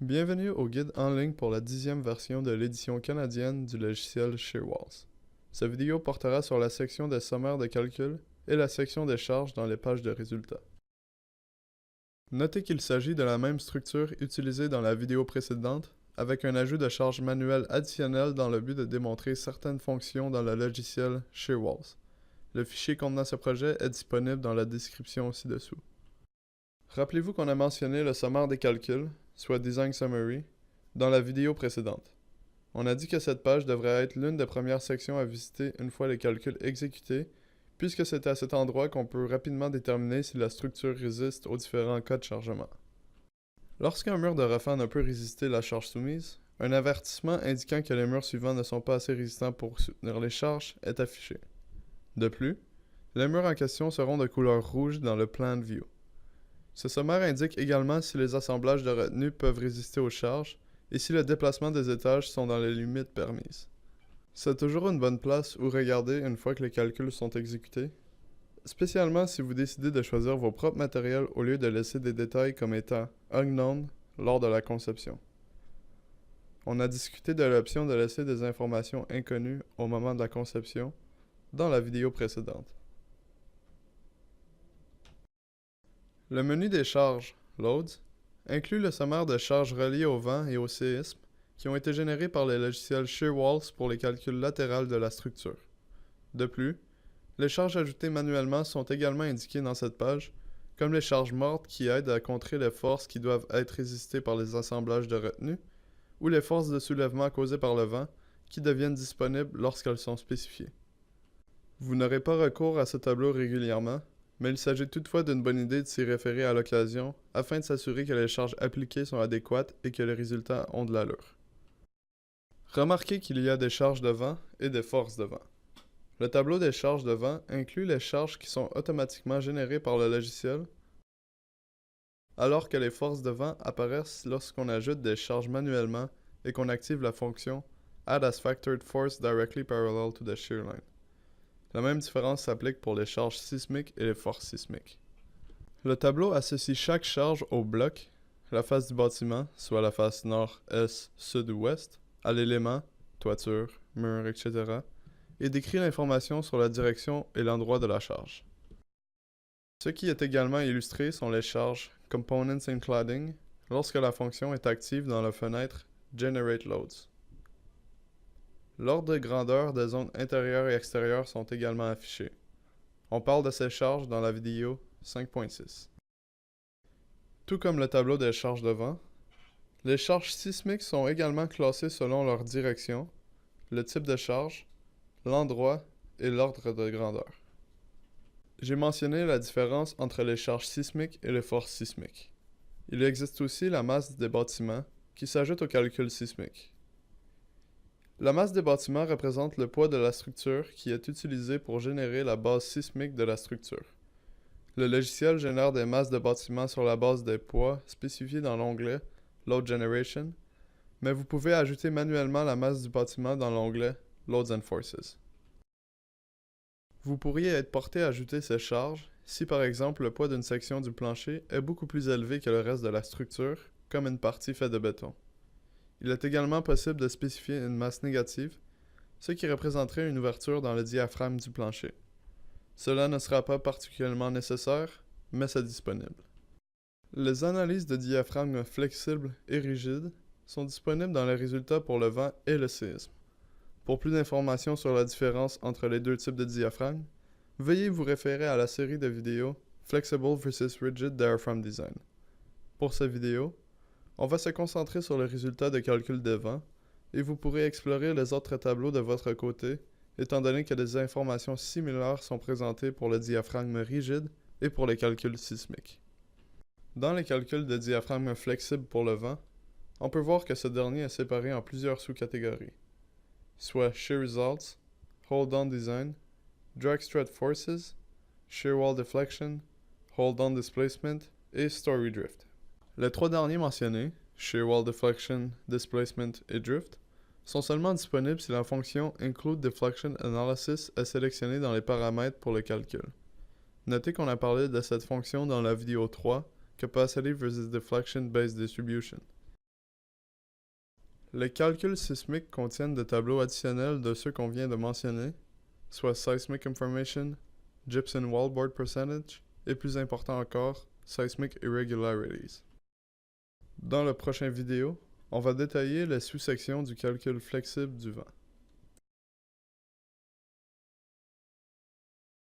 Bienvenue au guide en ligne pour la 10e version de l'édition canadienne du logiciel Shearwalls. Cette vidéo portera sur la section des sommaires de calcul et la section des charges dans les pages de résultats. Notez qu'il s'agit de la même structure utilisée dans la vidéo précédente, avec un ajout de charges manuelles additionnelles dans le but de démontrer certaines fonctions dans le logiciel Shearwalls. Le fichier contenant ce projet est disponible dans la description ci-dessous. Rappelez-vous qu'on a mentionné le sommaire des calculs, soit Design Summary, dans la vidéo précédente. On a dit que cette page devrait être l'une des premières sections à visiter une fois les calculs exécutés, puisque c'est à cet endroit qu'on peut rapidement déterminer si la structure résiste aux différents cas de chargement. Lorsqu'un mur de refend ne peut résister la charge soumise, un avertissement indiquant que les murs suivants ne sont pas assez résistants pour soutenir les charges est affiché. De plus, les murs en question seront de couleur rouge dans le Plan View. Ce sommaire indique également si les assemblages de retenue peuvent résister aux charges et si le déplacement des étages sont dans les limites permises. C'est toujours une bonne place où regarder une fois que les calculs sont exécutés, spécialement si vous décidez de choisir vos propres matériels au lieu de laisser des détails comme étant unknown lors de la conception. On a discuté de l'option de laisser des informations inconnues au moment de la conception dans la vidéo précédente. Le menu des charges, Loads, inclut le sommaire de charges reliées au vent et au séisme qui ont été générés par le logiciel Shearwalls pour les calculs latérales de la structure. De plus, les charges ajoutées manuellement sont également indiquées dans cette page, comme les charges mortes qui aident à contrer les forces qui doivent être résistées par les assemblages de retenue, ou les forces de soulèvement causées par le vent qui deviennent disponibles lorsqu'elles sont spécifiées. Vous n'aurez pas recours à ce tableau régulièrement, mais il s'agit toutefois d'une bonne idée de s'y référer à l'occasion afin de s'assurer que les charges appliquées sont adéquates et que les résultats ont de l'allure. Remarquez qu'il y a des charges de vent et des forces de vent. Le tableau des charges de vent inclut les charges qui sont automatiquement générées par le logiciel, alors que les forces de vent apparaissent lorsqu'on ajoute des charges manuellement et qu'on active la fonction Add as Factored Force Directly Parallel to the Shear Line. La même différence s'applique pour les charges sismiques et les forces sismiques. Le tableau associe chaque charge au bloc, la face du bâtiment, soit la face nord, est, sud ou ouest, à l'élément, toiture, mur, etc., et décrit l'information sur la direction et l'endroit de la charge. Ce qui est également illustré sont les charges Components and Cladding lorsque la fonction est active dans la fenêtre Generate Loads. L'ordre de grandeur des zones intérieures et extérieures sont également affichés. On parle de ces charges dans la vidéo 5.6. Tout comme le tableau des charges de vent, les charges sismiques sont également classées selon leur direction, le type de charge, l'endroit et l'ordre de grandeur. J'ai mentionné la différence entre les charges sismiques et les forces sismiques. Il existe aussi la masse des bâtiments qui s'ajoute au calcul sismique. La masse des bâtiments représente le poids de la structure qui est utilisé pour générer la base sismique de la structure. Le logiciel génère des masses de bâtiments sur la base des poids spécifiés dans l'onglet Load Generation, mais vous pouvez ajouter manuellement la masse du bâtiment dans l'onglet Loads and Forces. Vous pourriez être porté à ajouter ces charges si par exemple le poids d'une section du plancher est beaucoup plus élevé que le reste de la structure, comme une partie faite de béton. Il est également possible de spécifier une masse négative, ce qui représenterait une ouverture dans le diaphragme du plancher. Cela ne sera pas particulièrement nécessaire, mais c'est disponible. Les analyses de diaphragme flexibles et rigides sont disponibles dans les résultats pour le vent et le séisme. Pour plus d'informations sur la différence entre les deux types de diaphragme, veuillez vous référer à la série de vidéos Flexible vs Rigid Diaphragm Design. Pour cette vidéo, on va se concentrer sur le résultat de calcul des vents, et vous pourrez explorer les autres tableaux de votre côté, étant donné que des informations similaires sont présentées pour le diaphragme rigide et pour les calculs sismiques. Dans les calculs de diaphragme flexible pour le vent, on peut voir que ce dernier est séparé en plusieurs sous-catégories, soit Shear Results, Hold On Design, Drag Strut Forces, Shear Wall Deflection, Hold On Displacement et Story Drift. Les trois derniers mentionnés, Shear Wall Deflection, Displacement et Drift, sont seulement disponibles si la fonction Include Deflection Analysis est sélectionnée dans les paramètres pour le calcul. Notez qu'on a parlé de cette fonction dans la vidéo 3, Capacity vs Deflection Based Distribution. Les calculs sismiques contiennent des tableaux additionnels de ceux qu'on vient de mentionner, soit Seismic Information, Gypsum Wallboard Percentage, et plus important encore, Seismic Irregularities. Dans la prochaine vidéo, on va détailler les sous-sections du calcul flexible du vent.